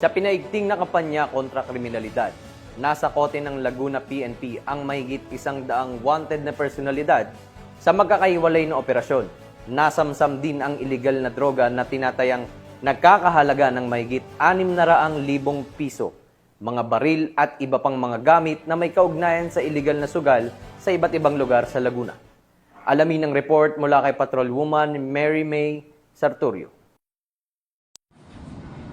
Sa pinaigting na kampanya kontra kriminalidad, nasa kote ng Laguna PNP ang mahigit 100 wanted na personalidad sa magkakaiwalay na operasyon. Nasamsam din ang iligal na droga na tinatayang nagkakahalaga ng mahigit 600,000 piso, mga baril at iba pang mga gamit na may kaugnayan sa iligal na sugal sa iba't ibang lugar sa Laguna. Alamin ang report mula kay Patrolwoman Mary May Sartorio.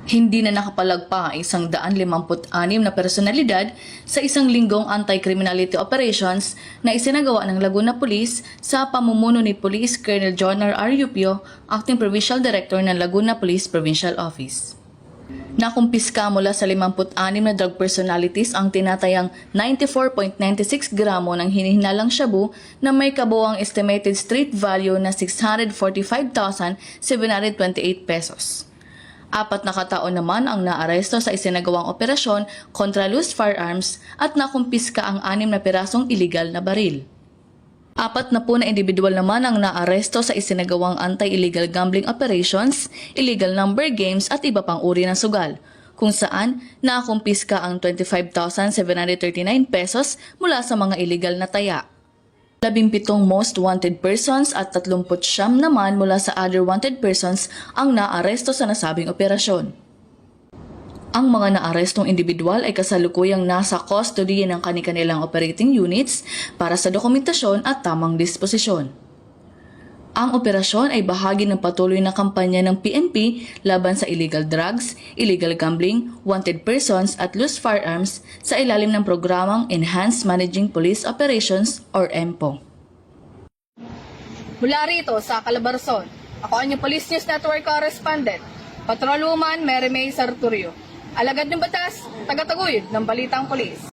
Hindi na nakapalagpa ang 156 na personalidad sa isang linggong anti-criminality operations na isinagawa ng Laguna Police sa pamumuno ni Police Colonel John R. Rupio, Acting Provincial Director ng Laguna Police Provincial Office. Nakumpiska mula sa 56 na drug personalities ang tinatayang 94.96 gramo ng hinihinalang shabu na may kabuuang estimated street value na 645,728 pesos. 4 na katao naman ang naaresto sa isinagawang operasyon kontra loose firearms at nakumpiska ang 6 na pirasong iligal na baril. 4 na individual naman ang naaresto sa isinagawang anti-illegal gambling operations, illegal number games at iba pang uri ng sugal, kung saan nakumpiska ang 25,739 pesos mula sa mga illegal na taya. 17 most wanted persons at 39 naman mula sa other wanted persons ang naaresto sa nasabing operasyon. Ang mga naarestong individual ay kasalukuyang nasa custody ng kani-kanilang operating units para sa dokumentasyon at tamang disposisyon. Ang operasyon ay bahagi ng patuloy na kampanya ng PNP laban sa illegal drugs, illegal gambling, wanted persons at loose firearms sa ilalim ng programang Enhanced Managing Police Operations or EMPO. Mula rito sa Calabarzon, ako ang inyong Police News Network correspondent, Patrolwoman Mary May Sartorio. Alagad ng batas, tagataguyod ng Balitang Pulis.